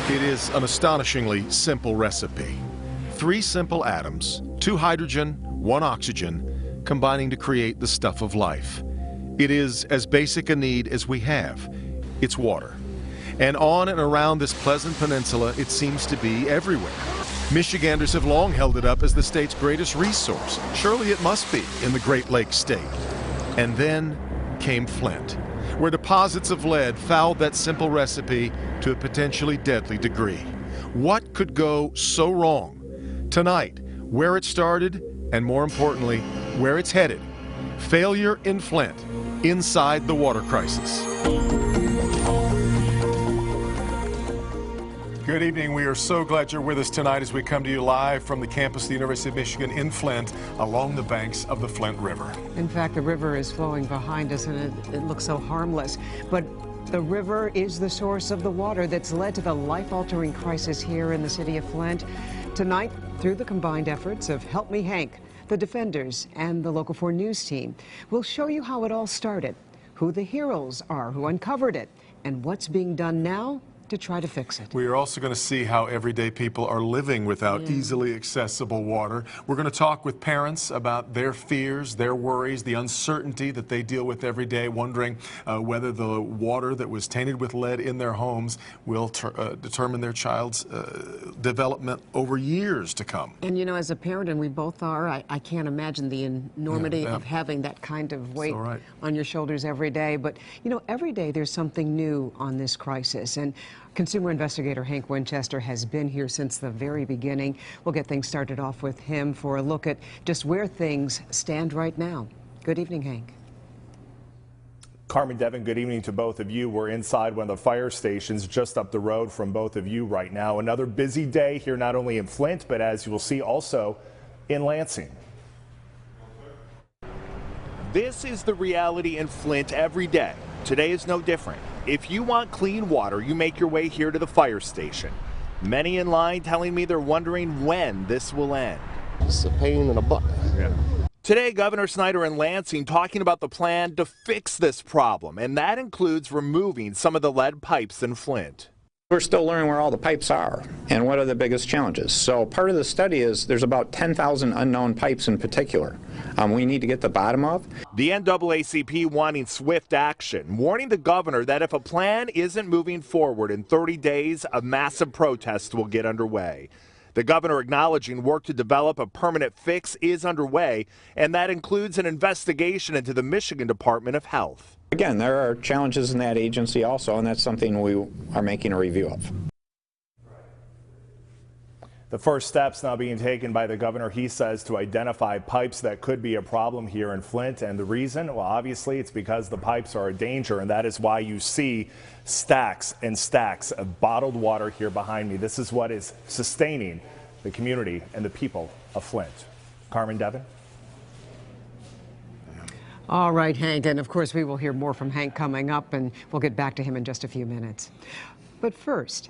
It is an astonishingly simple recipe. 3 simple atoms, 2 hydrogen, 1 oxygen, combining to create the stuff of life. It is as basic a need as we have. It's water. And on and around this pleasant peninsula, it seems to be everywhere. Michiganders have long held it up as the state's greatest resource. Surely it must be in the Great Lakes state. And then came Flint, where deposits of lead fouled that simple recipe to a potentially deadly degree. What could go so wrong? Tonight, where it started, and more importantly, where it's headed. Failure in Flint, inside the water crisis. Good evening. We are so glad you're with us tonight as we come to you live from the campus of the University of Michigan in Flint, along the banks of the Flint River. In fact, the river is flowing behind us, and it looks so harmless. But the river is the source of the water that's led to the life-altering crisis here in the city of Flint. Tonight, through the combined efforts of Help Me Hank, the Defenders, and the Local 4 News team, we'll show you how it all started, who the heroes are who uncovered it, and what's being done now to try to fix it. We are also going to see how everyday people are living without easily accessible water. We're going to talk with parents about their fears, their worries, the uncertainty that they deal with every day, wondering whether the water that was tainted with lead in their homes will determine their child's development over years to come. And you know, as a parent, and we both are, I can't imagine the enormity of having that kind of weight on your shoulders every day. But you know, every day there's something new on this crisis. And consumer investigator Hank Winchester has been here since the very beginning. We'll get things started off with him for a look at just where things stand right now. Good evening, Hank. Carmen, Devin, good evening to both of you. We're inside one of the fire stations just up the road from both of you right now. Another busy day here, not only in Flint, but as you will see also in Lansing. This is the reality in Flint every day. Today is no different. If you want clean water, you make your way here to the fire station. Many in line telling me they're wondering when this will end. It's a pain in the butt. Yeah. Today, Governor Snyder in Lansing talking about the plan to fix this problem, and that includes removing some of the lead pipes in Flint. We're still learning where all the pipes are and what are the biggest challenges. So part of the study is there's about 10,000 unknown pipes in particular we need to get the bottom of. The NAACP wanting swift action, warning the governor that if a plan isn't moving forward in 30 days, a massive protest will get underway. The governor acknowledging work to develop a permanent fix is underway, and that includes an investigation into the Michigan Department of Health. Again, there are challenges in that agency also, and that's something we are making a review of. The first steps now being taken by the governor, he says, to identify pipes that could be a problem here in Flint. And the reason? Well, obviously, it's because the pipes are a danger, and that is why you see stacks and stacks of bottled water here behind me. This is what is sustaining the community and the people of Flint. Carmen, Devin? All right, Hank, and of course we will hear more from Hank coming up, and we'll get back to him in just a few minutes. But first,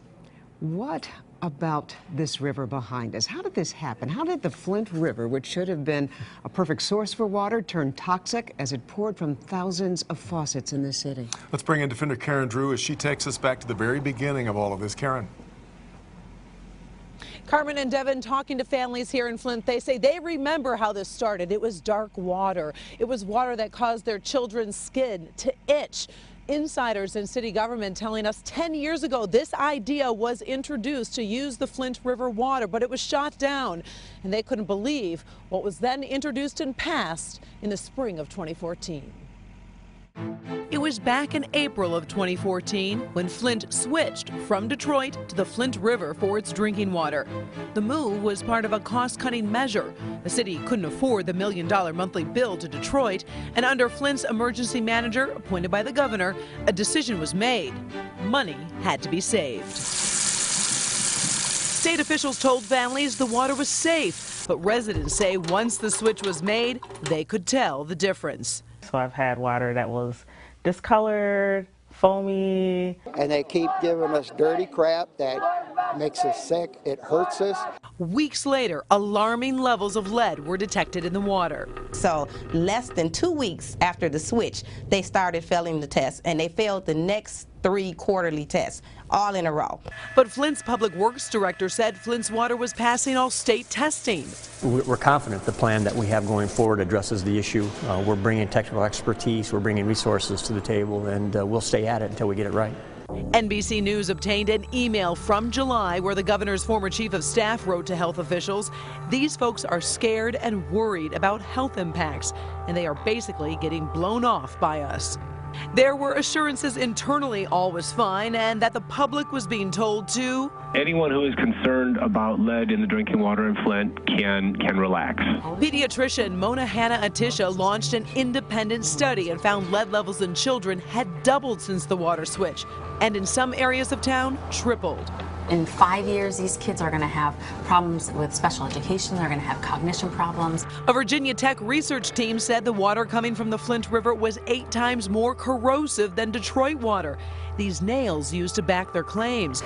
what about this river behind us? How did this happen? How did the Flint River, which should have been a perfect source for water, turn toxic as it poured from thousands of faucets in this city? Let's bring in Defender Karen Drew as she takes us back to the very beginning of all of this. Karen. Carmen and Devin talking to families here in Flint. They say they remember how this started. It was dark water. It was water that caused their children's skin to itch. Insiders in city government telling us 10 years ago this idea was introduced to use the Flint River water, but it was shot down, and they couldn't believe what was then introduced and passed in the spring of 2014. It was back in April of 2014 when Flint switched from Detroit to the Flint River for its drinking water. The move was part of a cost-cutting measure. The city couldn't afford the $1 million monthly bill to Detroit, and under Flint's emergency manager, appointed by the governor, a decision was made. Money had to be saved. State officials told families the water was safe, but residents say once the switch was made, they could tell the difference. So I've had water that was discolored, foamy. And they keep giving us dirty crap that makes us sick, it hurts us. Weeks later, alarming levels of lead were detected in the water. So less than 2 weeks after the switch, they started failing the test, and they failed the next 3 quarterly tests, all in a row. But Flint's public works director said Flint's water was passing all state testing. We're confident the plan that we have going forward addresses the issue. We're bringing technical expertise, we're bringing resources to the table, and we'll stay at it until we get it right. NBC News obtained an email from July where the governor's former chief of staff wrote to health officials, "These folks are scared and worried about health impacts, and they are basically getting blown off by us." There were assurances internally all was fine and that the public was being told to anyone who is concerned about lead in the drinking water in Flint can relax. Pediatrician Mona Hanna-Atisha launched an independent study and found lead levels in children had doubled since the water switch, and in some areas of town, tripled. In 5 years, these kids are going to have problems with special education. They're going to have cognition problems. A Virginia Tech research team said the water coming from the Flint River was 8 times more corrosive than Detroit water. These nails used to back their claims.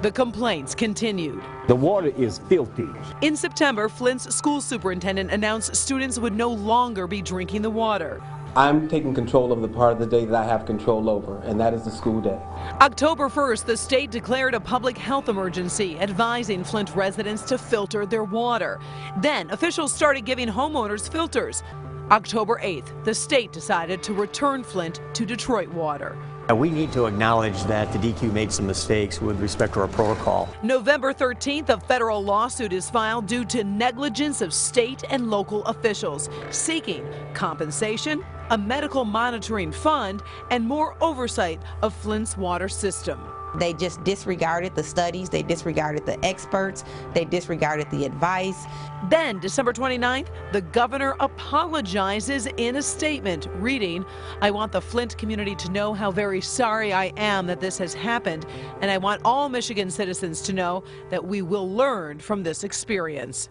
The complaints continued. The water is filthy. In September, Flint's school superintendent announced students would no longer be drinking the water. I'm taking control of the part of the day that I have control over, and that is the school day. October 1st, the state declared a public health emergency, advising Flint residents to filter their water. Then officials started giving homeowners filters. October 8th, the state decided to return Flint to Detroit water. We need to acknowledge that the DQ made some mistakes with respect to our protocol. November 13th, a federal lawsuit is filed due to negligence of state and local officials, seeking compensation, a medical monitoring fund, and more oversight of Flint's water system. They just disregarded the studies, they disregarded the experts, they disregarded the advice. Then, December 29th, the governor apologizes in a statement, reading, "I want the Flint community to know how very sorry I am that this has happened, and I want all Michigan citizens to know that we will learn from this experience."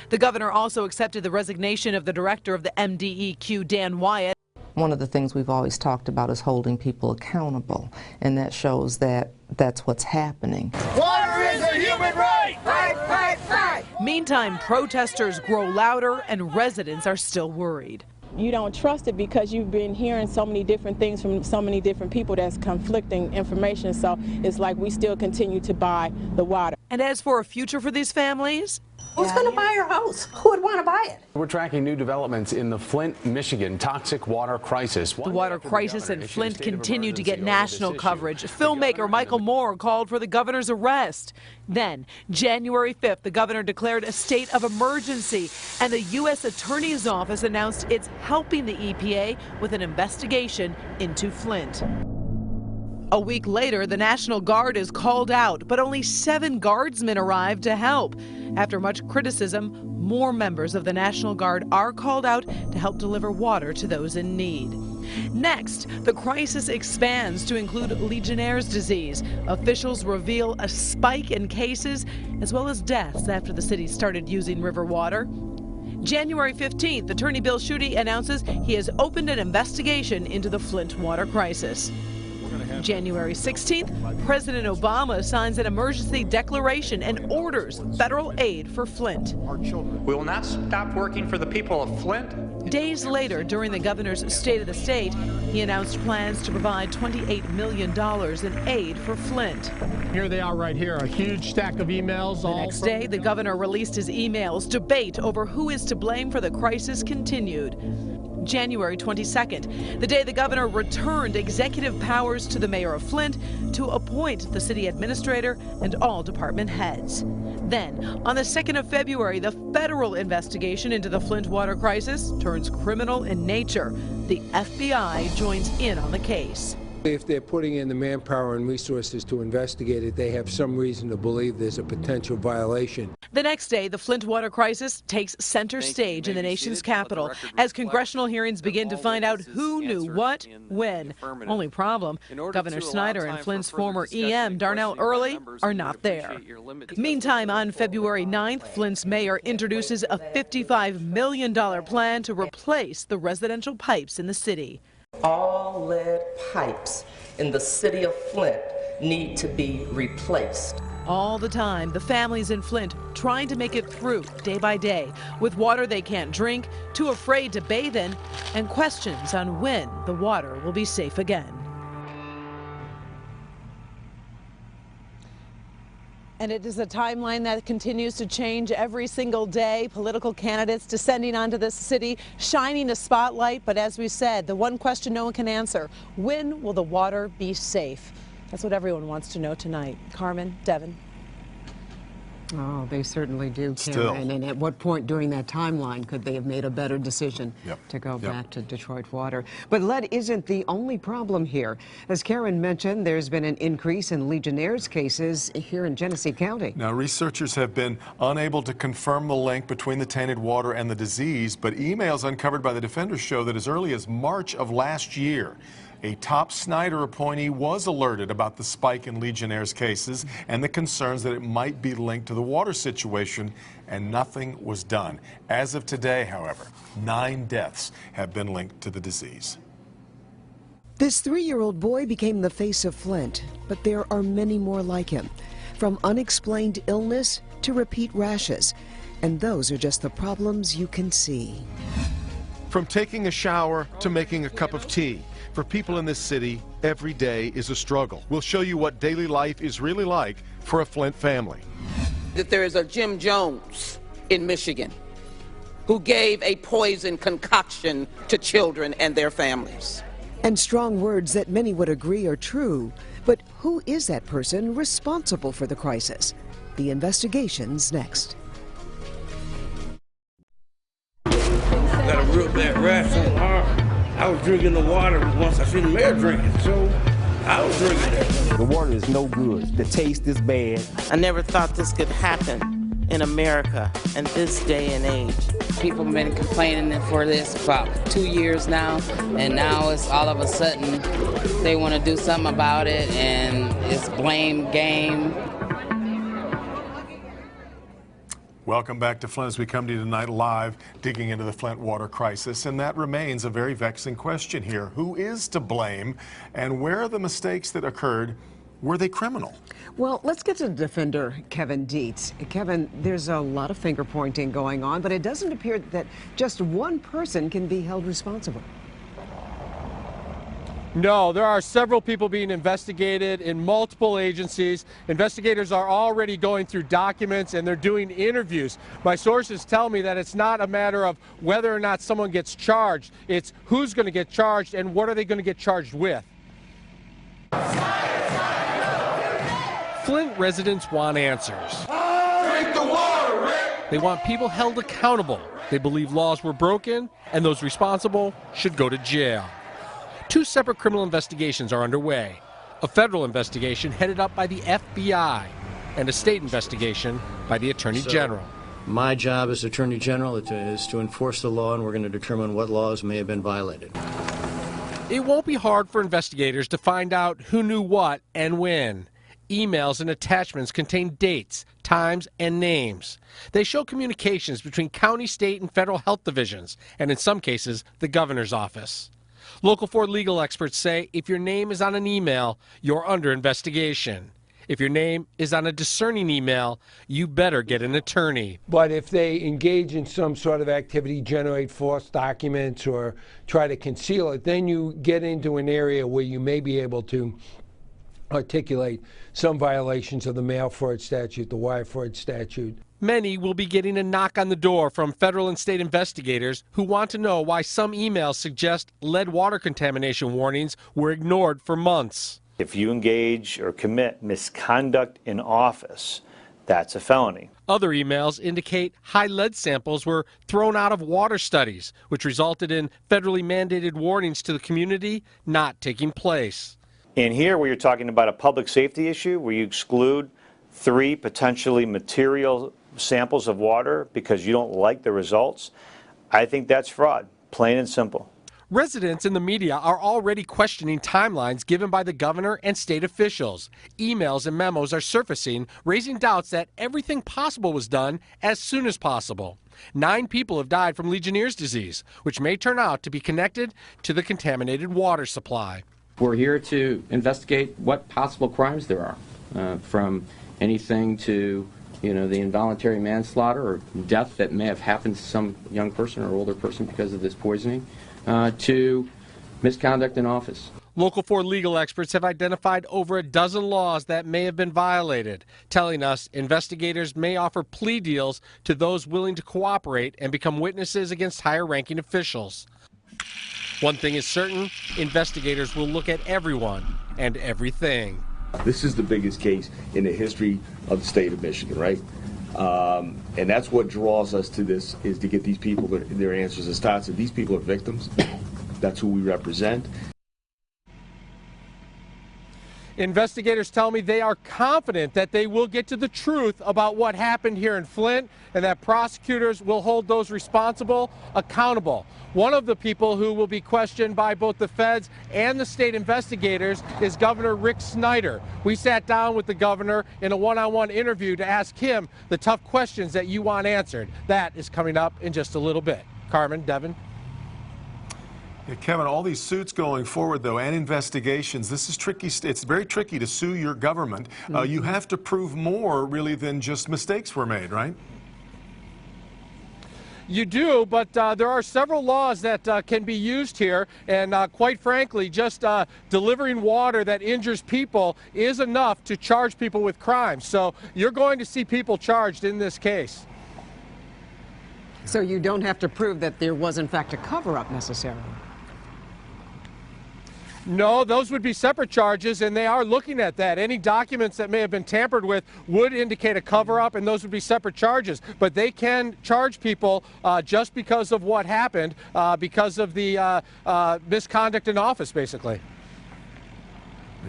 The governor also accepted the resignation of the director of the MDEQ, Dan Wyatt. One of the things we've always talked about is holding people accountable, and that shows that that's what's happening. Water is a human right! Right, right, right! Meantime, protesters grow louder and residents are still worried. You don't trust it because you've been hearing so many different things from so many different people that's conflicting information, so it's like we still continue to buy the water. And as for a future for these families, who's going to buy your house? Who would want to buy it? We're tracking new developments in the Flint, Michigan toxic water crisis. The water crisis in Flint continued to get national coverage. Filmmaker Michael Moore called for the governor's arrest. Then, January 5th, the governor declared a state of emergency, and the U.S. Attorney's Office announced it's helping the EPA with an investigation into Flint. A week later, the National Guard is called out, but only 7 guardsmen arrived to help. After much criticism, more members of the National Guard are called out to help deliver water to those in need. Next, the crisis expands to include Legionnaire's disease. Officials reveal a spike in cases as well as deaths after the city started using river water. January 15th, Attorney Bill Schuette announces he has opened an investigation into the Flint water crisis. January 16th, President Obama signs an emergency declaration and orders federal aid for Flint. We will not stop working for the people of Flint. Days later, during the governor's State of the State, he announced plans to provide $28 million in aid for Flint. Here they are right here, a huge stack of emails. The next day, the governor released his emails. Debate over who is to blame for the crisis continued. January 22nd, the day the governor returned executive powers to the mayor of Flint to appoint the city administrator and all department heads. Then, on the 2nd of February, the federal investigation into the Flint water crisis turns criminal in nature. The FBI joins in on the case. If they're putting in the manpower and resources to investigate it, they have some reason to believe there's a potential violation. The next day, the Flint water crisis takes center stage in the nation's capital as congressional hearings begin to find out who knew what, when. Only problem, Governor Snyder and Flint's former EM, Darnell Earley, are not there. Meantime, on February 9th, Flint's mayor introduces a $55 million plan to replace the residential pipes in the city. All lead pipes in the city of Flint need to be replaced. All the time, the families in Flint trying to make it through day by day with water they can't drink, too afraid to bathe in, and questions on when the water will be safe again. And it is a timeline that continues to change every single day. Political candidates descending onto this city, shining a spotlight. But as we said, the one question no one can answer, when will the water be safe? That's what everyone wants to know tonight. Carmen, Devin. Oh, they certainly do, Still. Karen. And at what point during that timeline could they have made a better decision to go back to Detroit water? But lead isn't the only problem here. As Karen mentioned, there's been an increase in Legionnaire's cases here in Genesee County. Now, researchers have been unable to confirm the link between the tainted water and the disease, but emails uncovered by the defenders show that as early as March of last year, a top Snyder appointee was alerted about the spike in Legionnaire's cases and the concerns that it might be linked to the water situation, and nothing was done. As of today, however, 9 deaths have been linked to the disease. This 3-year-old boy became the face of Flint, but there are many more like him, from unexplained illness to repeat rashes, and those are just the problems you can see. From taking a shower to making a cup of tea, for people in this city, every day is a struggle. We'll show you what daily life is really like for a Flint family. That there is a Jim Jones in Michigan who gave a poison concoction to children and their families. And strong words that many would agree are true. But who is that person responsible for the crisis? The investigation's next. Got a real bad rash on my arm. I was drinking the water once I seen the mayor drinking, so I was drinking it. The water is no good. The taste is bad. I never thought this could happen in America in this day and age. People have been complaining for this about 2 years now, and now it's all of a sudden they want to do something about it, and it's blame game. Welcome back to Flint as we come to you tonight live, digging into the Flint water crisis. And that remains a very vexing question here. Who is to blame, and where are the mistakes that occurred? Were they criminal? Well, let's get to defender Kevin Dietz. Kevin, there's a lot of finger pointing going on, but it doesn't appear that just one person can be held responsible. No, there are several people being investigated in multiple agencies. Investigators are already going through documents and they're doing interviews. My sources tell me that it's not a matter of whether or not someone gets charged. It's who's going to get charged and what are they going to get charged with. Flint residents want answers. Drink the water, Rick! They want people held accountable. They believe laws were broken and those responsible should go to jail. 2 separate criminal investigations are underway. A federal investigation headed up by the FBI and a state investigation by the Attorney General. My job as Attorney General is to enforce the law, and we're going to determine what laws may have been violated. It won't be hard for investigators to find out who knew what and when. Emails and attachments contain dates, times, and names. They show communications between county, state, and federal health divisions, and in some cases, the governor's office. Local 4 legal experts say if your name is on an email, you're under investigation. If your name is on a discerning email, you better get an attorney. But if they engage in some sort of activity, generate false documents or try to conceal it, then you get into an area where you may be able to articulate some violations of the mail fraud statute, the wire fraud statute. Many will be getting a knock on the door from federal and state investigators who want to know why some emails suggest lead water contamination warnings were ignored for months. If you engage or commit misconduct in office, that's a felony. Other emails indicate high lead samples were thrown out of water studies, which resulted in federally mandated warnings to the community not taking place. In here, where you're talking about a public safety issue, where you exclude 3 potentially material samples of water because you don't like the results, I think that's fraud, plain and simple. Residents and the media are already questioning timelines given by the governor and state officials. Emails and memos are surfacing, raising doubts that everything possible was done as soon as possible. 9 people have died from Legionnaire's disease, which may turn out to be connected to the contaminated water supply. We're here to investigate what possible crimes there are, from anything to, you know, the involuntary manslaughter or death that may have happened to some young person or older person because of this poisoning, to misconduct in office. Local 4 legal experts have identified over a dozen laws that may have been violated, telling us investigators may offer plea deals to those willing to cooperate and become witnesses against higher-ranking officials. One thing is certain, investigators will look at everyone and everything. This is the biggest case in the history of the state of Michigan, right? And that's what draws us to this, is to get these people their answers. As Todd said, these people are victims. That's who we represent. Investigators tell me they are confident that they will get to the truth about what happened here in Flint and that prosecutors will hold those responsible accountable. One of the people who will be questioned by both the feds and the state investigators is Governor Rick Snyder. We sat down with the governor in a one-on-one interview to ask him the tough questions that you want answered. That is coming up in just a little bit. Carmen, Devin. Yeah, Kevin, all these suits going forward, though, and investigations, this is tricky. It's very tricky to sue your government. You have to prove more, really, than just mistakes were made, right? You do, but there are several laws that can be used here, and quite frankly, just delivering water that injures people is enough to charge people with crimes. So you're going to see people charged in this case. So you don't have to prove that there was, in fact, a cover-up necessarily? No, those would be separate charges, and they are looking at that. Any documents that may have been tampered with would indicate a cover-up, and those would be separate charges. But they can charge people just because of what happened, because of the misconduct in office, basically.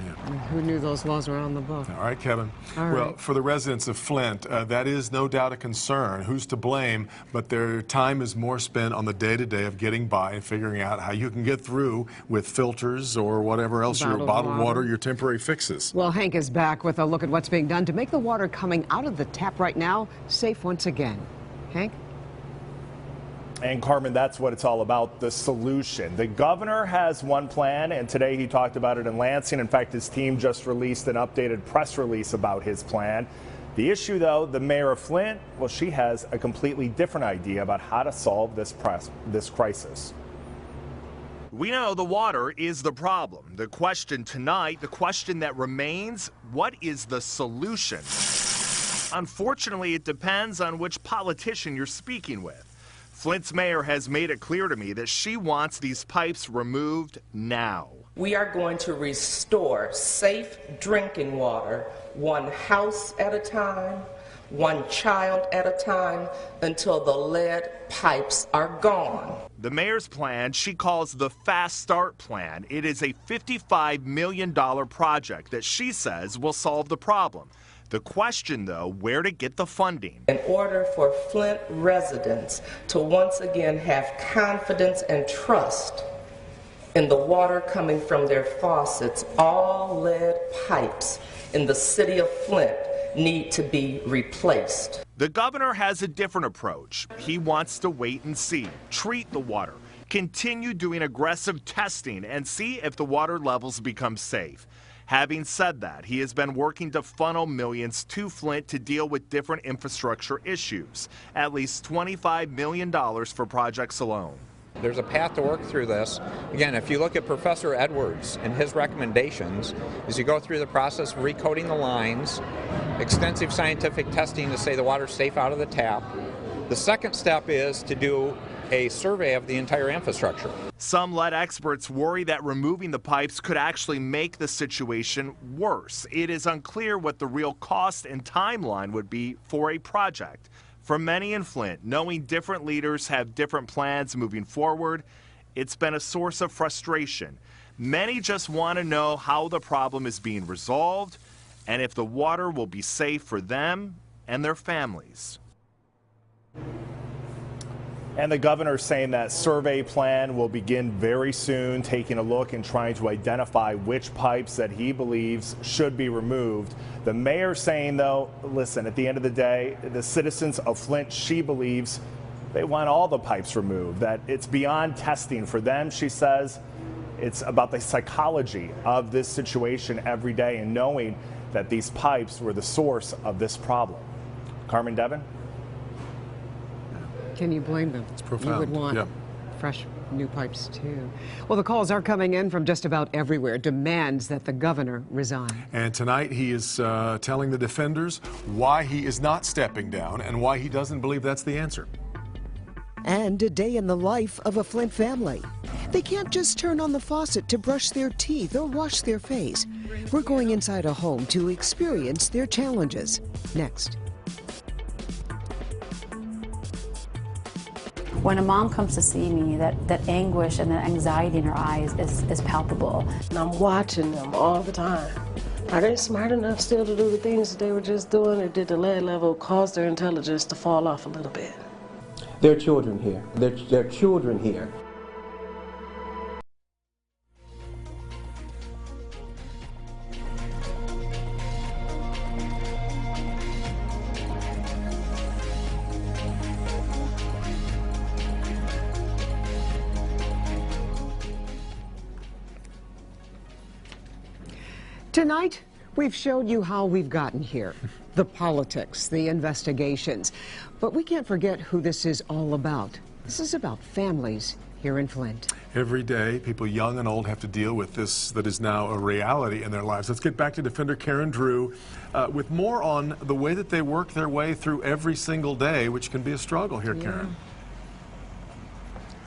Yeah. Who knew those laws were on the book? All right, Kevin. All well, right. For the residents of Flint, that is no doubt a concern. Who's to blame? But their time is more spent on the day-to-day of getting by and figuring out how you can get through with filters or whatever else, your bottled water, your temporary fixes. Well, Hank is back with a look at what's being done to make the water coming out of the tap right now safe once again. Hank? And Carmen, that's what it's all about, the solution. The governor has one plan, and today he talked about it in Lansing. In fact, his team just released an updated press release about his plan. The issue, though, the mayor of Flint, well, she has a completely different idea about how to solve this crisis. We know the water is the problem. The question tonight, the question that remains, what is the solution? Unfortunately, it depends on which politician you're speaking with. Flint's mayor has made it clear to me that she wants these pipes removed now. We are going to restore safe drinking water, one house at a time, one child at a time, until the lead pipes are gone. The mayor's plan she calls the Fast Start Plan. It is a $55 million project that she says will solve the problem. The question, though, where to get the funding. In order for Flint residents to once again have confidence and trust in the water coming from their faucets, all lead pipes in the city of Flint need to be replaced. The governor has a different approach. He wants to wait and see, treat the water, continue doing aggressive testing, and see if the water levels become safe. Having said that, he has been working to funnel millions to Flint to deal with different infrastructure issues, at least $25 million for projects alone. There's a path to work through this. Again, if you look at Professor Edwards and his recommendations, as you go through the process of recoding the lines, extensive scientific testing to say the water's safe out of the tap. The second step is to do a survey of the entire infrastructure. Some lead experts worry that removing the pipes could actually make the situation worse. It is unclear what the real cost and timeline would be for a project. For many in Flint, knowing different leaders have different plans moving forward, it's been a source of frustration. Many just want to know how the problem is being resolved and if the water will be safe for them and their families. And the governor's saying that survey plan will begin very soon, taking a look and trying to identify which pipes that he believes should be removed. The mayor saying, though, listen, at the end of the day, the citizens of Flint, she believes they want all the pipes removed, that it's beyond testing for them. She says it's about the psychology of this situation every day and knowing that these pipes were the source of this problem. Carmen Devin? Can you blame them? It's profound. You would want Yeah. fresh new pipes too. Well, the calls are coming in from just about everywhere. Demands that the governor resign. And tonight he is telling the defenders why he is not stepping down and why he doesn't believe that's the answer. And a day in the life of a Flint family. They can't just turn on the faucet to brush their teeth or wash their face. We're going inside a home to experience their challenges. Next. When a mom comes to see me, that anguish and that anxiety in her eyes is palpable. And I'm watching them all the time. Are they smart enough still to do the things that they were just doing, or did the lead level cause their intelligence to fall off a little bit? There are children here. There are children here. Tonight, we've showed you how we've gotten here. The politics, the investigations. But we can't forget who this is all about. This is about families here in Flint. Every day, people young and old have to deal with this that is now a reality in their lives. Let's get back to Defender Karen Drew with more on the way that they work their way through every single day, which can be a struggle here, Karen.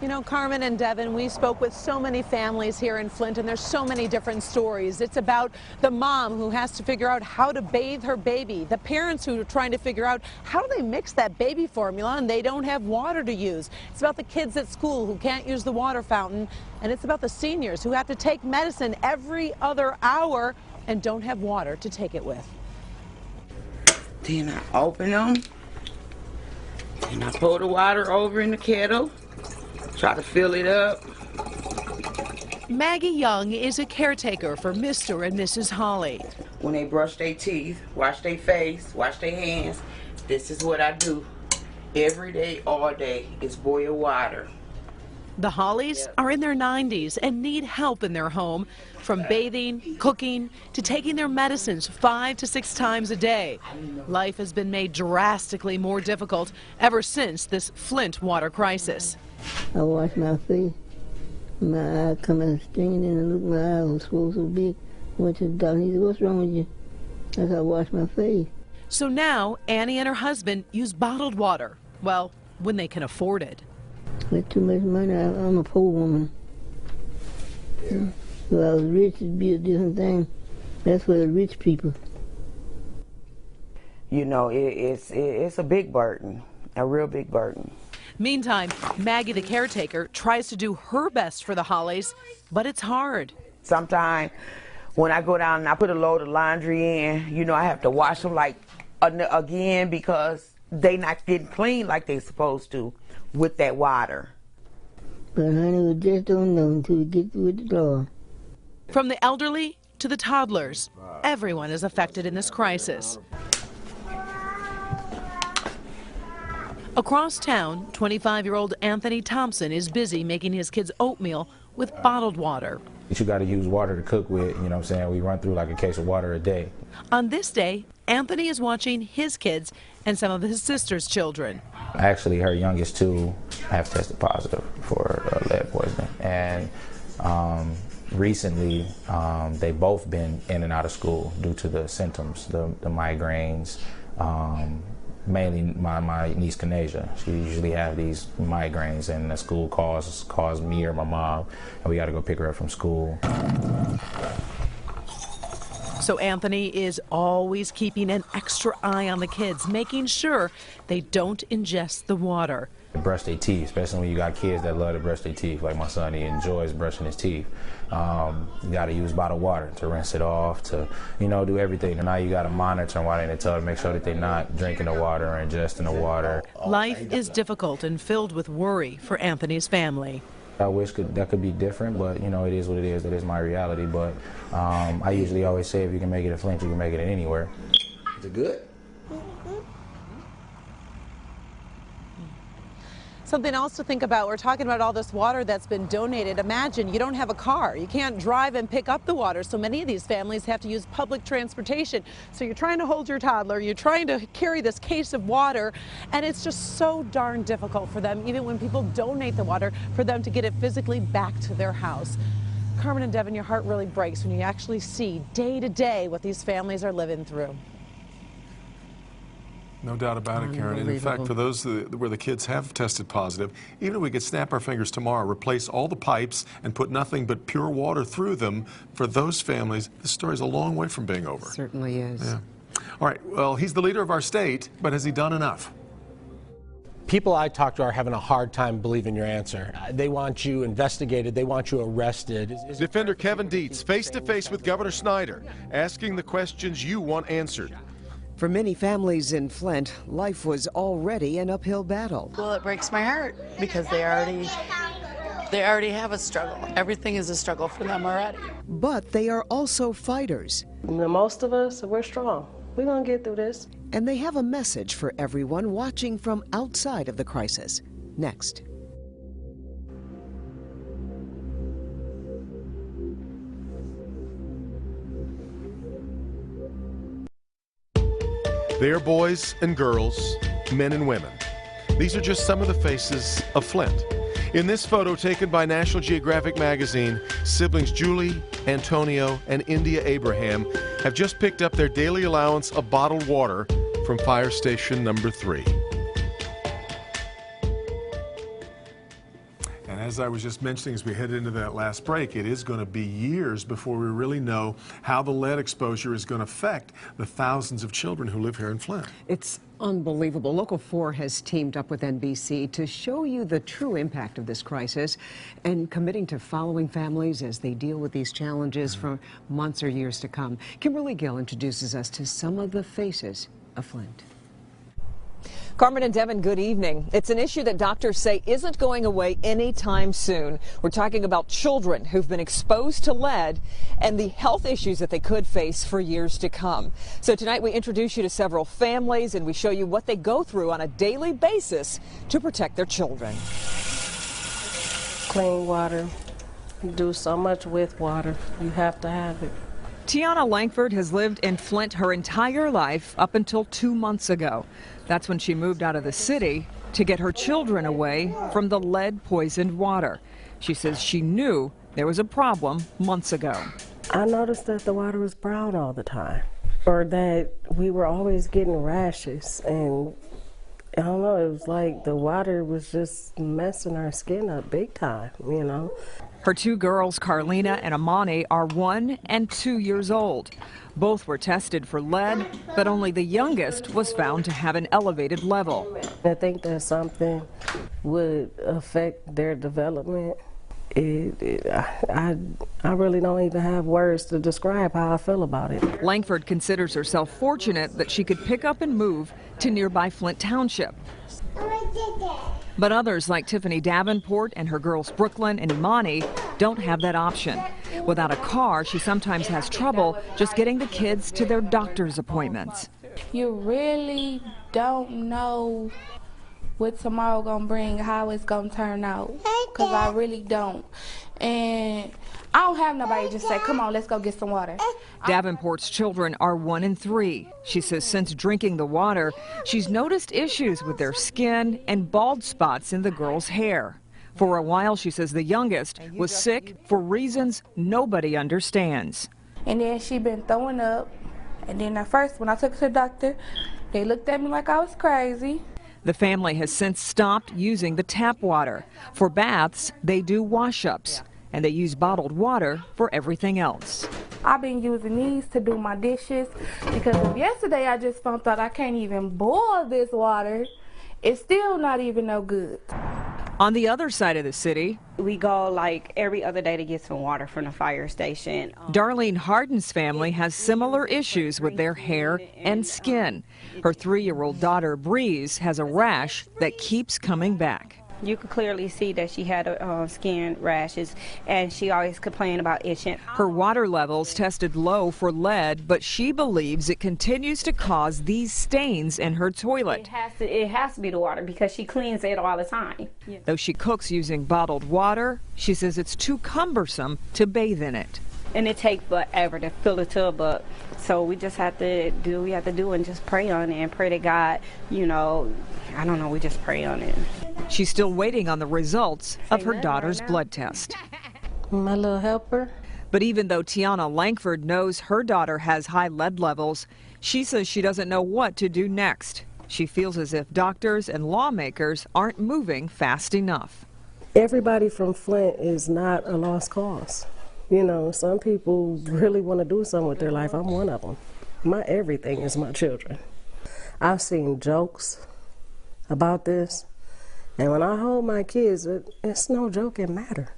You know, Carmen and Devin, we spoke with so many families here in Flint, and there's so many different stories. It's about the mom who has to figure out how to bathe her baby, the parents who are trying to figure out how do they mix that baby formula and they don't have water to use. It's about the kids at school who can't use the water fountain, and it's about the seniors who have to take medicine every other hour and don't have water to take it with. Then I open them, and I pour the water over in the kettle. Try to fill it up. Maggie Young is a caretaker for Mr. and Mrs. Holly. When they brush their teeth, wash their face, wash their hands, this is what I do. Every day, all day, is boil water. The Hollies are in their 90s and need help in their home, from bathing, cooking, to taking their medicines 5 to 6 times a day. Life has been made drastically more difficult ever since this Flint water crisis. I wash my face. My eye coming stinging in and look, my eye was swollen so big. Went to the doctor. He said, "What's wrong with you?" I said, "I wash my face." So now Annie and her husband use bottled water. Well, when they can afford it. With too much money, I'm a poor woman. Yeah. If I was rich, it'd be a different thing. That's for the rich people. You know, it's a big burden, a real big burden. Meantime, Maggie, the caretaker, tries to do her best for the Hollies, but it's hard. Sometimes when I go down and I put a load of laundry in, you know, I have to wash them like again because they not getting clean like they supposed to with that water. But honey, we just don't know until we get through the door. From the elderly to the toddlers, everyone is affected in this crisis. Across town, 25-year-old Anthony Thompson is busy making his kids oatmeal with bottled water. You got to use water to cook with, you know what I'm saying? We run through like a case of water a day. On this day, Anthony is watching his kids and some of his sister's children. Actually, her youngest two have tested positive for lead poisoning. And recently, they've both been in and out of school due to the symptoms, the migraines, mainly my niece Kanasia. She usually have these migraines, and the school calls me or my mom, and we got to go pick her up from school. So Anthony is always keeping an extra eye on the kids, making sure they don't ingest the water. Brush their teeth, especially when you got kids that love to brush their teeth. Like my son, he enjoys brushing his teeth. You got to use bottled water to rinse it off, to, you know, do everything. And now you got to monitor them while they're in the tub to make sure that they're not drinking the water or ingesting the water. Life is difficult and filled with worry for Anthony's family. I wish that could be different, but, you know, it is what it is. That is my reality. But I usually always say if you can make it in Flint, you can make it anywhere. Is it good? Something else to think about, we're talking about all this water that's been donated. Imagine you don't have a car. You can't drive and pick up the water. So many of these families have to use public transportation. So you're trying to hold your toddler, you're trying to carry this case of water, and it's just so darn difficult for them, even when people donate the water, for them to get it physically back to their house. Carmen and Devin, your heart really breaks when you actually see day to day what these families are living through. No doubt about it, Karen. And in fact, for those where the kids have tested positive, even if we could snap our fingers tomorrow, replace all the pipes and put nothing but pure water through them, for those families, the story's a long way from being over. It certainly is. Yeah. All right, well, he's the leader of our state, but has he done enough? People I talk to are having a hard time believing your answer. They want you investigated. They want you arrested. Defender Kevin Dietz face-to-face with Governor Snyder, asking the questions you want answered. For many families in Flint, life was already an uphill battle. Well, it breaks my heart because they already have a struggle. Everything is a struggle for them already. But they are also fighters. Most of us, we're strong. We're going to get through this. And they have a message for everyone watching from outside of the crisis. Next. They are boys and girls, men and women. These are just some of the faces of Flint. In this photo taken by National Geographic magazine, siblings Julie, Antonio, and India Abraham have just picked up their daily allowance of bottled water from fire station number 3. And as I was just mentioning as we head into that last break, it is going to be years before we really know how the lead exposure is going to affect the thousands of children who live here in Flint. It's unbelievable. Local 4 has teamed up with NBC to show you the true impact of this crisis and committing to following families as they deal with these challenges for months or years to come. Kimberly Gill introduces us to some of the faces of Flint. Carmen and Devin, good evening. It's an issue that doctors say isn't going away anytime soon. We're talking about children who've been exposed to lead and the health issues that they could face for years to come. So tonight we introduce you to several families and we show you what they go through on a daily basis to protect their children. Clean water. You do so much with water. You have to have it. Tiana Langford has lived in Flint her entire life up until 2 months ago. That's when she moved out of the city to get her children away from the lead-poisoned water. She says she knew there was a problem months ago. I noticed that the water was brown all the time, or that we were always getting rashes, and I don't know, it was like the water was just messing our skin up big time, you know. Her 2 girls, Carlina and Amani, are 1 and 2 years old. Both were tested for lead, but only the youngest was found to have an elevated level. I think that something would affect their development. I really don't even have words to describe how I feel about it. Langford considers herself fortunate that she could pick up and move to nearby Flint Township. But others like Tiffany Davenport and her girls Brooklyn and Imani don't have that option. Without a car, she sometimes has trouble just getting the kids to their doctor's appointments. You really don't know what tomorrow gonna bring, how it's gonna turn out, because I really don't. And I don't have nobody just say, come on, let's go get some water. Davenport's children are 1 and 3. She says since drinking the water, she's noticed issues with their skin and bald spots in the girls' hair. For a while, she says the youngest was sick for reasons nobody understands. And then she been throwing up. And then at first, when I took her to the doctor, they looked at me like I was crazy. The family has since stopped using the tap water. For baths, they do wash-ups, and they use bottled water for everything else. I've been using these to do my dishes because of yesterday I just found out I can't even boil this water. It's still not even no good. On the other side of the city, we go like every other day to get some water from the fire station. Darlene Harden's family has similar issues with their hair and skin. Her 3-year-old daughter, Breeze, has a rash that keeps coming back. You could clearly see that she had skin rashes, and she always complained about itching. Her water levels tested low for lead, but she believes it continues to cause these stains in her toilet. It has to be the water because she cleans it all the time. Though she cooks using bottled water, she says it's too cumbersome to bathe in it. And it takes forever to fill a tub up. So we just have to do what we have to do and just pray on it and pray to God, you know, I don't know, we just pray on it. She's still waiting on the results of her daughter's blood test. My little helper. But even though Tiana Langford knows her daughter has high lead levels, she says she doesn't know what to do next. She feels as if doctors and lawmakers aren't moving fast enough. Everybody from Flint is not a lost cause. You know, some people really want to do something with their life. I'm one of them. My everything is my children. I've seen jokes about this, and when I hold my kids, it's no joke, it matters.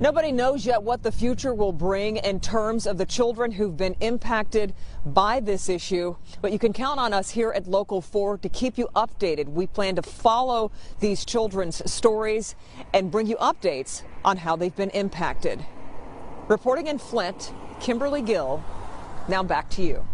Nobody knows yet what the future will bring in terms of the children who've been impacted by this issue, but you can count on us here at Local 4 to keep you updated. We plan to follow these children's stories and bring you updates on how they've been impacted. Reporting in Flint, Kimberly Gill, now back to you.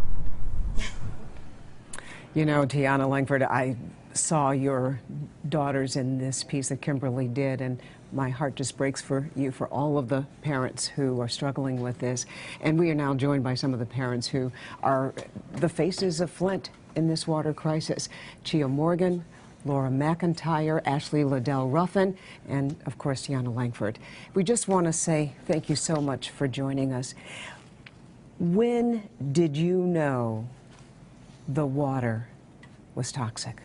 You know, Tiana Langford, I saw your daughters in this piece that Kimberly did, and my heart just breaks for you, for all of the parents who are struggling with this. And we are now joined by some of the parents who are the faces of Flint in this water crisis. Chia Morgan, Laura McIntyre, Ashley Liddell Ruffin, and of course, Tiana Langford. We just want to say thank you so much for joining us. When did you know the water was toxic?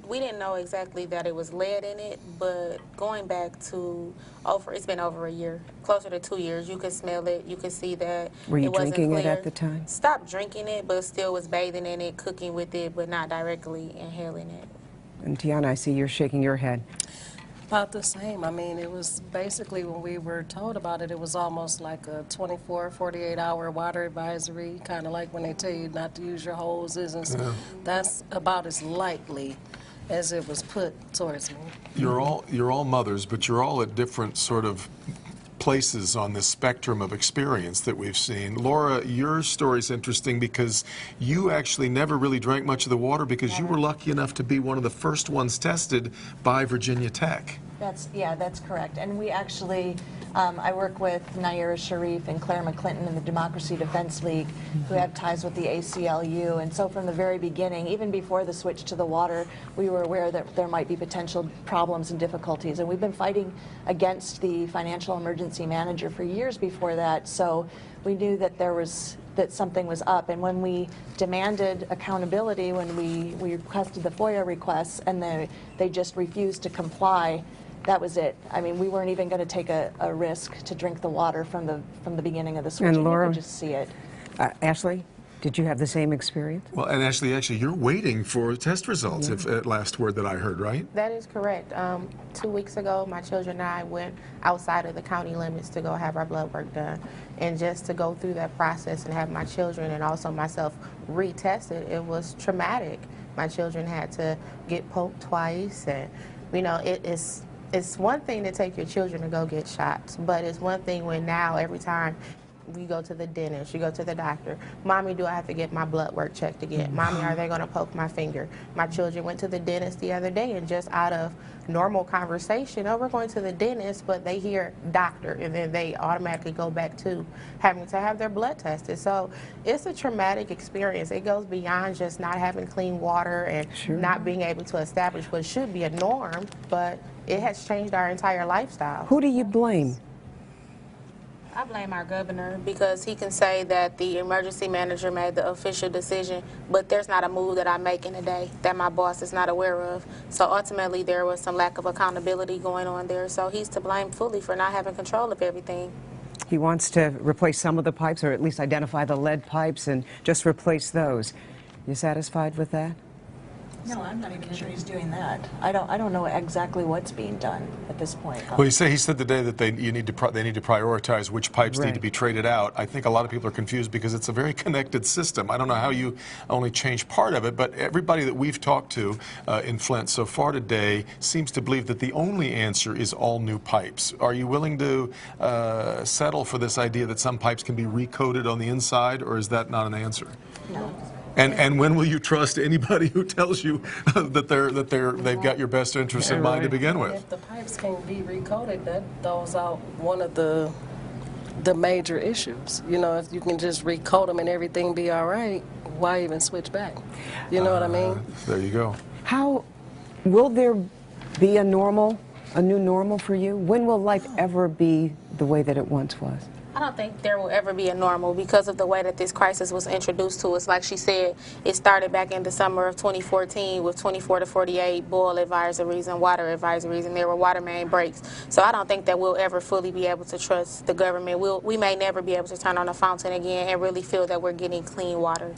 We didn't know exactly that it was lead in it, but going back to it's been over a year, closer to 2 years. You could smell it. You could see that Were you it wasn't drinking clear. it at the time? Stopped drinking it, but still was bathing in it, cooking with it, but not directly inhaling it. And Tiana, I see you're shaking your head. About the same. I mean, it was basically when we were told about it, it was almost like a 24, 48-hour water advisory, kind of like when they tell you not to use your hoses. And so that's about as lightly as it was put towards me. You're all mothers, but you're all at different sort of places on this spectrum of experience that we've seen. Laura, your story's interesting because you actually never really drank much of the water because you were lucky enough to be one of the first ones tested by Virginia Tech. That's correct. And we actually, I work with Naira Sharif and Claire McClinton in the Democracy Defense League, who have ties with the ACLU. And so from the very beginning, even before the switch to the water, we were aware that there might be potential problems and difficulties. And we've been fighting against the financial emergency manager for years before that. So we knew that that something was up. And when we demanded accountability, when we requested the FOIA requests, and they just refused to comply, that was it. I mean, we weren't even going to take a risk to drink the water from the beginning of the switch. And Laura, you could just see it. Ashley, did you have the same experience? Well, and actually, you're waiting for test results, if at last word that I heard, right? That is correct. 2 weeks ago, my children and I went outside of the county limits to go have our blood work done. And just to go through that process and have my children and also myself retested, it was traumatic. My children had to get poked twice, and you know, it's one thing to take your children to go get shots, but it's one thing when now every time we go to the dentist, you go to the doctor, Mommy, do I have to get my blood work checked again? Mommy, are they going to poke my finger? My children went to the dentist the other day, and just out of normal conversation, oh, we're going to the dentist, but they hear doctor, and then they automatically go back to having to have their blood tested. So it's a traumatic experience. It goes beyond just not having clean water and not being able to establish what should be a norm, but it has changed our entire lifestyle. Who do you blame? I blame our governor because he can say that the emergency manager made the official decision, but there's not a move that I'm making today that my boss is not aware of. So ultimately there was some lack of accountability going on there. So he's to blame fully for not having control of everything. He wants to replace some of the pipes, or at least identify the lead pipes and just replace those. You satisfied with that? No, I'm not even sure he's doing that. I don't know exactly what's being done at this point. Well, he said today that they need to prioritize which pipes need to be traded out. I think a lot of people are confused because it's a very connected system. I don't know how you only change part of it, but everybody that we've talked to in Flint so far today seems to believe that the only answer is all new pipes. Are you willing to settle for this idea that some pipes can be recoated on the inside, or is that not an answer? No. And when will you trust anybody who tells you that they've got your best interests in mind to begin with? If the pipes can be recoated, that throws out one of the major issues. You know, if you can just recoat them and everything be all right, why even switch back? You know what I mean? There you go. How will there be a new normal for you? When will life ever be the way that it once was? I don't think there will ever be a normal because of the way that this crisis was introduced to us. Like she said, it started back in the summer of 2014 with 24 to 48 boil advisories and water advisories, and there were water main breaks. So I don't think that we'll ever fully be able to trust the government. We may never be able to turn on a fountain again and really feel that we're getting clean water.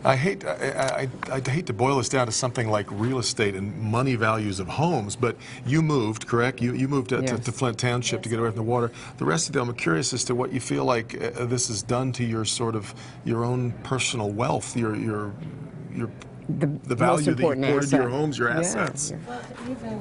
I hate to boil this down to something like real estate and money values of homes, but you moved, correct? You moved to Flint Township to get away from the water. The rest of them, I'm curious as to what you feel like this has done to your your own personal wealth, the value that you poured into your homes, your assets. But even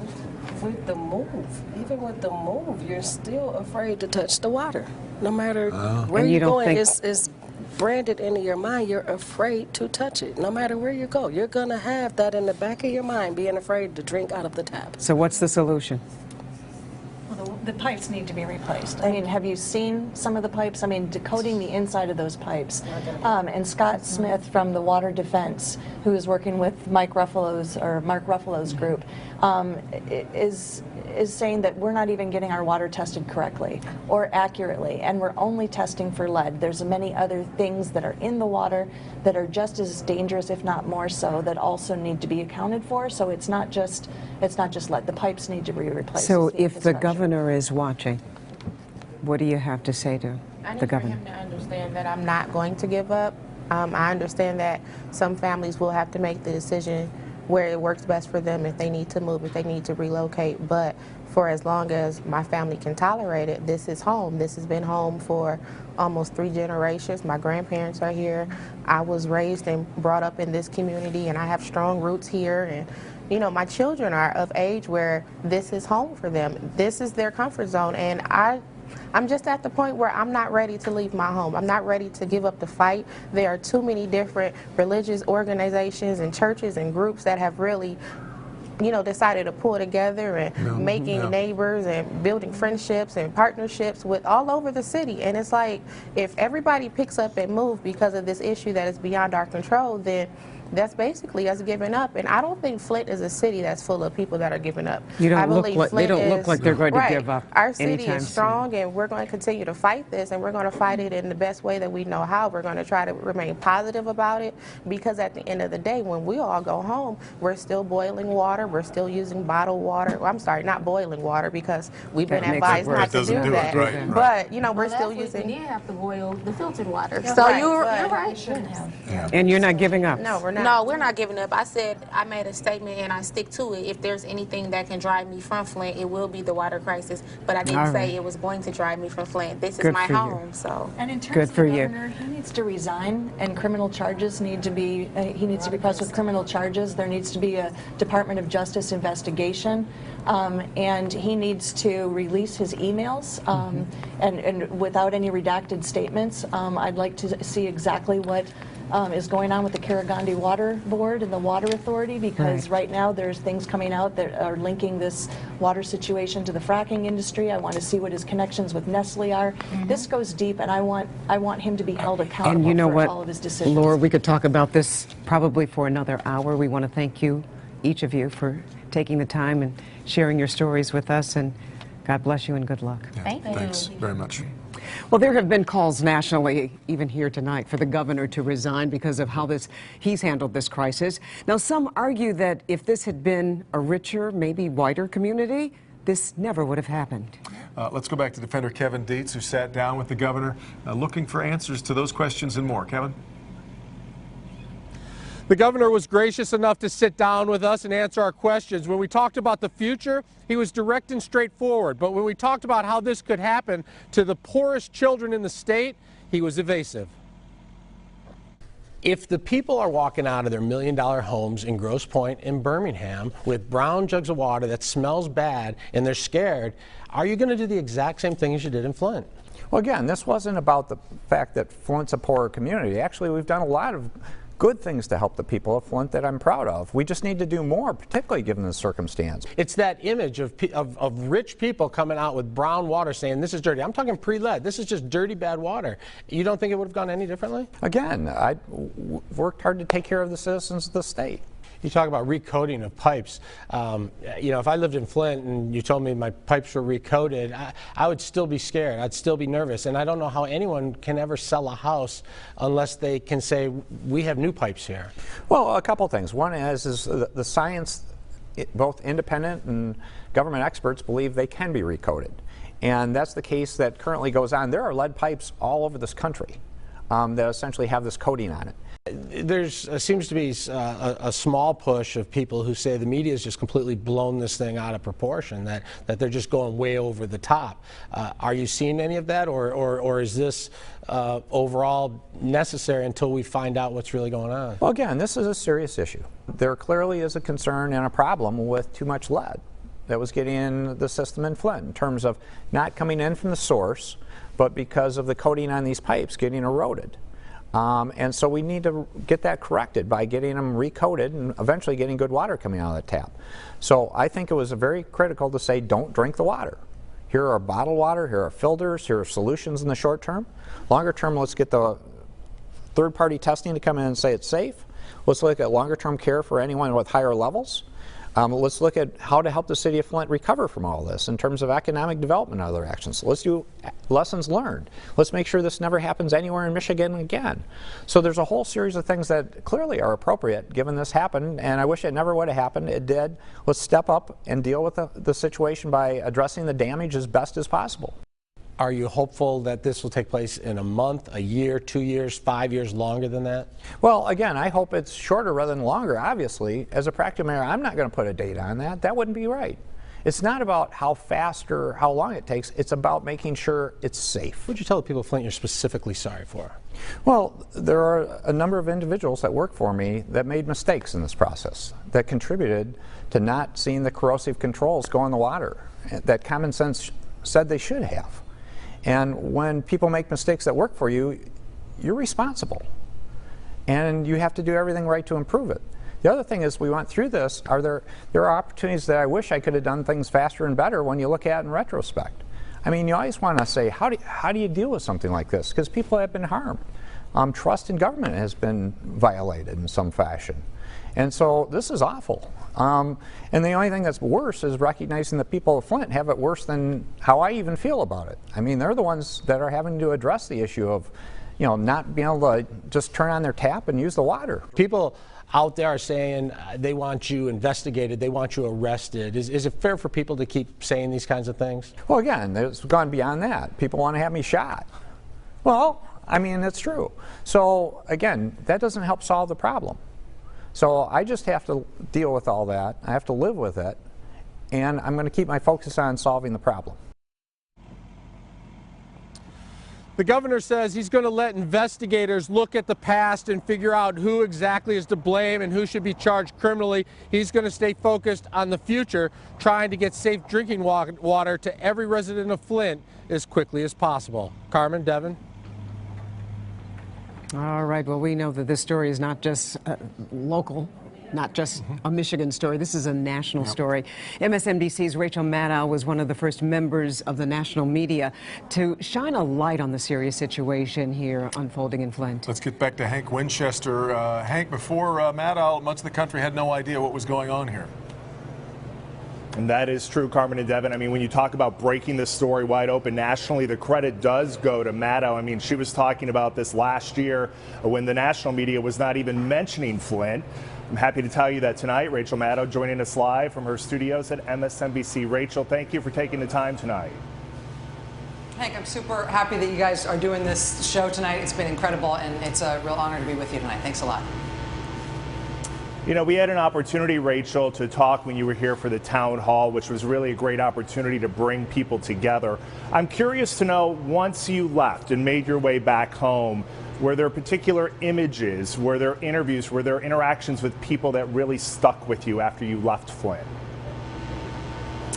with the move, you're still afraid to touch the water. No matter where you're going, it's branded into your mind. You're afraid to touch it. No matter where you go, you're going to have that in the back of your mind, being afraid to drink out of the tap. So what's the solution? Well, the pipes need to be replaced. I mean, have you seen some of the pipes? I mean, decoding the inside of those pipes. And Scott Smith from the Water Defense, who is working with Mark Ruffalo's group, is saying that we're not even getting our water tested correctly or accurately, and we're only testing for lead. There's many other things that are in the water that are just as dangerous, if not more so, that also need to be accounted for. So it's not just lead. The pipes need to be replaced. So if the governor is watching, what do you have to say to the governor? I need for him to understand that I'm not going to give up. I understand that some families will have to make the decision where it works best for them, if they need to move, if they need to relocate. But for as long as my family can tolerate it, this is home. This has been home for almost 3 generations. My grandparents are here. I was raised and brought up in this community, and I have strong roots here. And you know, my children are of age where this is home for them. This is their comfort zone, and I'm just at the point where I'm not ready to leave my home. I'm not ready to give up the fight. There are too many different religious organizations and churches and groups that have really, you know, decided to pull together and making neighbors and building friendships and partnerships with all over the city. And it's like, if everybody picks up and moves because of this issue that is beyond our control, then that's basically us giving up. And I don't think Flint is a city that's full of people that are giving up. They don't look like they're going to give up. Our city is strong, and we're going to continue to fight this, and we're going to fight it in the best way that we know how. We're going to try to remain positive about it, because at the end of the day, when we all go home, we're still boiling water. We're still using bottled water. Well, I'm sorry, not boiling water, because we've been advised not to do that. But, you know, we're still using... You did have to boil the filtered water. So you're right. Shouldn't have. And you're not giving up? No, we're not. No, we're not giving up. I said, I made a statement and I stick to it. If there's anything that can drive me from Flint, it will be the water crisis. But I didn't say it was going to drive me from Flint. This is my home, so. And in terms of the governor, he needs to resign, and criminal charges need to be, he needs to be pressed with criminal charges. There needs to be a Department of Justice investigation. And he needs to release his emails, and without any redacted statements. I'd like to see exactly what is going on with the Karagandhi Water Board and the Water Authority, because right now there's things coming out that are linking this water situation to the fracking industry. I want to see what his connections with Nestle are. This goes deep, and I want him to be held accountable and you know for all of his decisions. Laura, we could talk about this probably for another hour. We want to thank you, each of you, for taking the time and sharing your stories with us, and God bless you and good luck. Thank you. Thanks very much. Well, there have been calls nationally, even here tonight, for the governor to resign because of how he's handled this crisis. Now, some argue that if this had been a richer, maybe whiter community, this never would have happened. Let's go back to Defender Kevin Dietz, who sat down with the governor, looking for answers to those questions and more. Kevin? The governor was gracious enough to sit down with us and answer our questions. When we talked about the future, he was direct and straightforward. But when we talked about how this could happen to the poorest children in the state, he was evasive. If the people are walking out of their $1 million homes in Grosse Pointe in Birmingham with brown jugs of water that smells bad and they're scared, are you going to do the exact same thing as you did in Flint? Well, again, this wasn't about the fact that Flint's a poorer community. Actually, we've done a lot of good things to help the people of Flint that I'm proud of. We just need to do more, particularly given the circumstance. It's that image of rich people coming out with brown water saying this is dirty. I'm talking pre-lead. This is just dirty, bad water. You don't think it would have gone any differently? Again, I worked hard to take care of the citizens of the state. You talk about recoating of pipes. You know, if I lived in Flint and you told me my pipes were recoated, I would still be scared. I'd still be nervous. And I don't know how anyone can ever sell a house unless they can say, we have new pipes here. Well, a couple things. One is the science, both independent and government experts believe they can be recoated. And that's the case that currently goes on. There are lead pipes all over this country that essentially have this coating on it. There seems to be a small push of people who say the media has just completely blown this thing out of proportion, that they're just going way over the top. Are you seeing any of that, or is this overall necessary until we find out what's really going on? Well, again, this is a serious issue. There clearly is a concern and a problem with too much lead that was getting in the system in Flint in terms of not coming in from the source, but because of the coating on these pipes getting eroded. And so we need to get that corrected by getting them recoated and eventually getting good water coming out of the tap. So I think it was very critical to say don't drink the water. Here are bottled water, here are filters, here are solutions in the short term. Longer term, let's get the third-party testing to come in and say it's safe. Let's look at longer term care for anyone with higher levels. Let's look at how to help the city of Flint recover from all this in terms of economic development and other actions. So let's do lessons learned. Let's make sure this never happens anywhere in Michigan again. So there's a whole series of things that clearly are appropriate given this happened, and I wish it never would have happened. It did. Let's step up and deal with the situation by addressing the damage as best as possible. Are you hopeful that this will take place in a month, a year, 2 years, 5 years, longer than that? Well, again, I hope it's shorter rather than longer, obviously. As a practical matter, I'm not going to put a date on that. That wouldn't be right. It's not about how fast or how long it takes. It's about making sure it's safe. What would you tell the people of Flint you're specifically sorry for? Well, there are a number of individuals that work for me that made mistakes in this process, that contributed to not seeing the corrosive controls go in the water that common sense said they should have. And when people make mistakes that work for you, you're responsible. And you have to do everything right to improve it. The other thing is, we went through this, there are opportunities that I wish I could have done things faster and better when you look at it in retrospect. I mean, you always want to say, how do you deal with something like this? Because people have been harmed. Trust in government has been violated in some fashion. And so this is awful. And the only thing that's worse is recognizing that people of Flint have it worse than how I even feel about it. I mean, they're the ones that are having to address the issue of, you know, not being able to just turn on their tap and use the water. People out there are saying they want you investigated, they want you arrested. Is it fair for people to keep saying these kinds of things? Well, again, it's gone beyond that. People want to have me shot. Well, I mean, it's true. So, again, that doesn't help solve the problem. So I just have to deal with all that. I have to live with it, and I'm going to keep my focus on solving the problem. The governor says he's going to let investigators look at the past and figure out who exactly is to blame and who should be charged criminally. He's going to stay focused on the future, trying to get safe drinking water to every resident of Flint as quickly as possible. Carmen, Devin. All right, well, we know that this story is not just local, not just a Michigan story. This is a national story. MSNBC's Rachel Maddow was one of the first members of the national media to shine a light on the serious situation here unfolding in Flint. Let's get back to Hank Winchester. Hank, before Maddow, much of the country had no idea what was going on here. And that is true, Carmen and Devin. I mean, when you talk about breaking this story wide open nationally, the credit does go to Maddow. I mean, she was talking about this last year when the national media was not even mentioning Flint. I'm happy to tell you that tonight, Rachel Maddow joining us live from her studios at MSNBC. Rachel, thank you for taking the time tonight. Hank, I'm super happy that you guys are doing this show tonight. It's been incredible, and it's a real honor to be with you tonight. Thanks a lot. You know, we had an opportunity, Rachel, to talk when you were here for the town hall, which was really a great opportunity to bring people together. I'm curious to know, once you left and made your way back home, were there particular images, were there interviews, were there interactions with people that really stuck with you after you left Flint?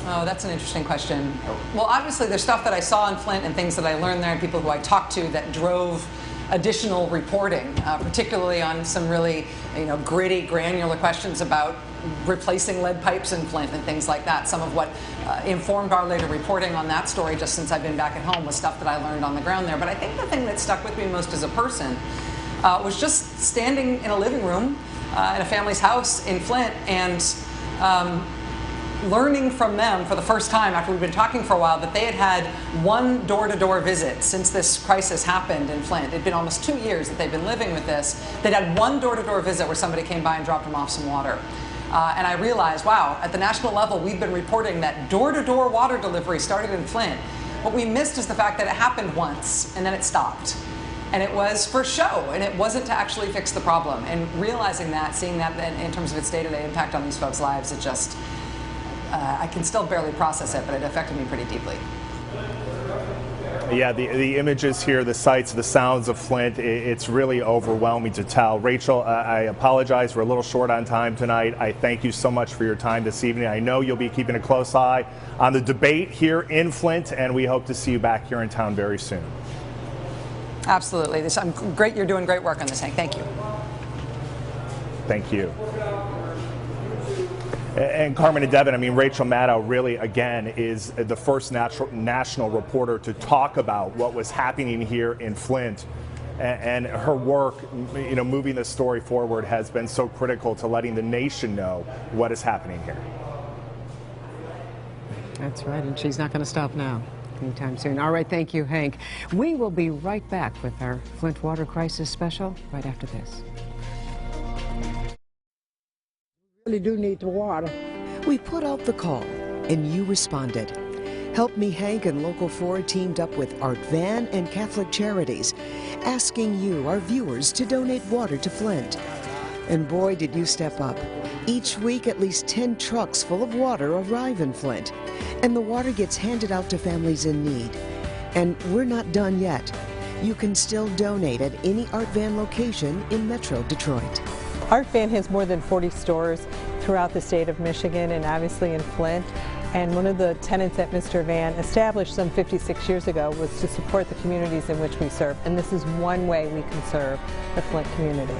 Oh, that's an interesting question. Well, obviously there's stuff that I saw in Flint and things that I learned there and people who I talked to that drove additional reporting, particularly on some really, gritty, granular questions about replacing lead pipes in Flint and things like that. Some of what informed our later reporting on that story, just since I've been back at home, was stuff that I learned on the ground there. But I think the thing that stuck with me most as a person was just standing in a living room in a family's house in Flint and learning from them for the first time after we've been talking for a while that they had had one door-to-door visit since this crisis happened in Flint. It'd been almost 2 years that they've been living with this. They'd had one door-to-door visit where somebody came by and dropped them off some water. And I realized, wow, at the national level, we've been reporting that door-to-door water delivery started in Flint. What we missed is the fact that it happened once and then it stopped. And it was for show, and it wasn't to actually fix the problem. And realizing that, seeing that in terms of its day-to-day impact on these folks' lives, it just, I can still barely process it, but it affected me pretty deeply. Yeah, the images here, the sights, the sounds of Flint, it's really overwhelming to tell. Rachel, I apologize, we're a little short on time tonight. I thank you so much for your time this evening. I know you'll be keeping a close eye on the debate here in Flint, and we hope to see you back here in town very soon. Absolutely. Great. You're doing great work on this, Hank. Thank you. Thank you. And Carmen and Devin, I mean, Rachel Maddow really, again, is the first national reporter to talk about what was happening here in Flint. And her work, moving this story forward has been so critical to letting the nation know what is happening here. That's right, and she's not going to stop now anytime soon. All right, thank you, Hank. We will be right back with our Flint water crisis special right after this. Really do need the water. We put out the call, and you responded. Help Me Hank and Local 4 teamed up with Art Van and Catholic Charities, asking you, our viewers, to donate water to Flint. And boy, did you step up. Each week, at least 10 trucks full of water arrive in Flint, and the water gets handed out to families in need. And we're not done yet. You can still donate at any Art Van location in Metro Detroit. Art Van has more than 40 stores throughout the state of Michigan and obviously in Flint. And one of the tenets that Mr. Van established some 56 years ago was to support the communities in which we serve. And this is one way we can serve the Flint community.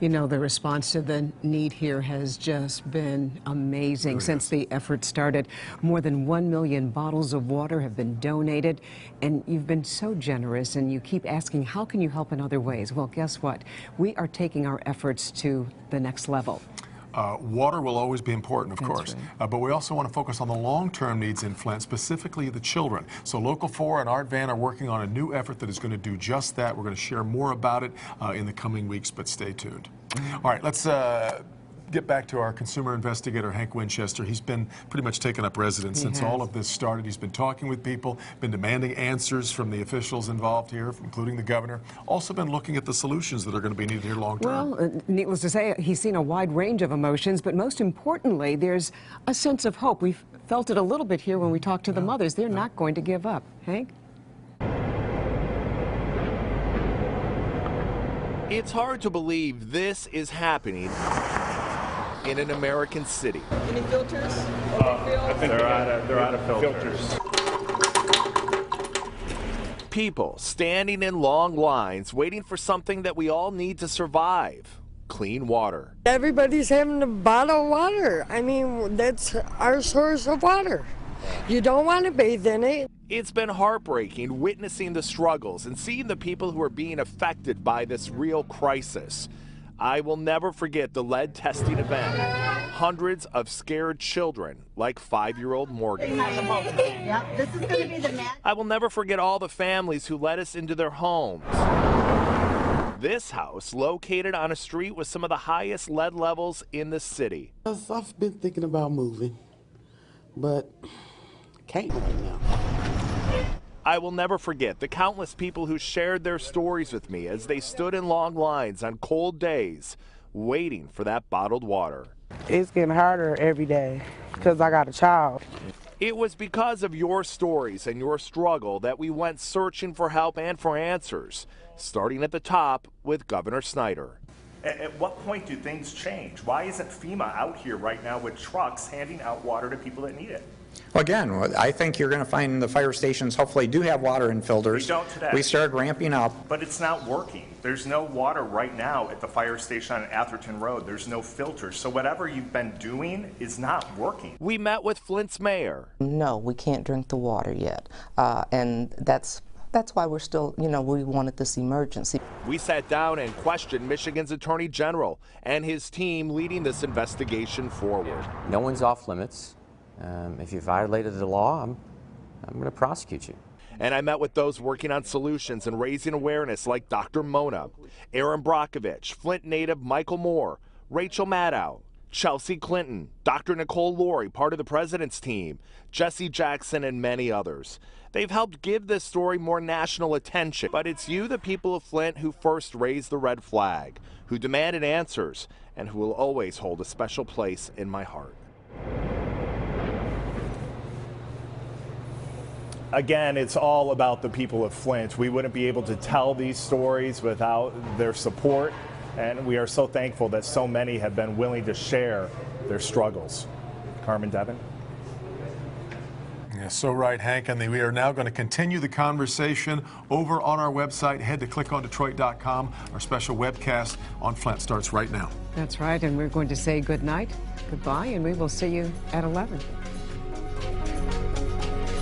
You know, the response to the need here has just been amazing since the effort started. More than 1 million bottles of water have been donated, and you've been so generous, and you keep asking, how can you help in other ways? Well, guess what? We are taking our efforts to the next level. Water will always be important, of course, right. But we also want to focus on the long-term needs in Flint, specifically the children. So Local 4 and Art Van are working on a new effort that is going to do just that. We're going to share more about it in the coming weeks, but stay tuned. All right, let's get back to our consumer investigator, Hank Winchester. He's been pretty much taken up residence since all of this started. He's been talking with people, been demanding answers from the officials involved here, including the governor. Also been looking at the solutions that are going to be needed here long term. Well, needless to say, he's seen a wide range of emotions, but most importantly, there's a sense of hope. We've felt it a little bit here when we talk to the mothers. They're not going to give up. Hank? It's hard to believe this is happening in an American city. Any filters? I think they're out of filters. People standing in long lines waiting for something that we all need to survive: clean water. Everybody's having to bottle water. I mean, that's our source of water. You don't want to bathe in it. It's been heartbreaking witnessing the struggles and seeing the people who are being affected by this real crisis. I will never forget the lead testing event. Hundreds of scared children, like 5-year-old Morgan. I will never forget all the families who let us into their homes. This house, located on a street with some of the highest lead levels in the city. I've been thinking about moving, but can't right now. I will never forget the countless people who shared their stories with me as they stood in long lines on cold days, waiting for that bottled water. It's getting harder every day because I got a child. It was because of your stories and your struggle that we went searching for help and for answers, starting at the top with Governor Snyder. At what point do things change? Why isn't FEMA out here right now with trucks handing out water to people that need it? Well, again, I think you're going to find the fire stations hopefully do have water in filters. We don't today. We started ramping up. But it's not working. There's no water right now at the fire station on Atherton Road. There's no filters. So whatever you've been doing is not working. We met with Flint's mayor. No, we can't drink the water yet. And that's why we're still, we wanted this emergency. We sat down and questioned Michigan's Attorney General and his team leading this investigation forward. No one's off limits. If you violated the law, I'm going to prosecute you. And I met with those working on solutions and raising awareness like Dr. Mona, Aaron Brockovich, Flint native Michael Moore, Rachel Maddow, Chelsea Clinton, Dr. Nicole Laurie, part of the president's team, Jesse Jackson, and many others. They've helped give this story more national attention. But it's you, the people of Flint, who first raised the red flag, who demanded answers, and who will always hold a special place in my heart. Again, it's all about the people of Flint. We wouldn't be able to tell these stories without their support, and we are so thankful that so many have been willing to share their struggles. Carmen, Devin? Yeah, so right, Hank. And we are now going to continue the conversation over on our website. Head to clickondetroit.com. Our special webcast on Flint starts right now. That's right, and we're going to say good night, goodbye, and we will see you at 11.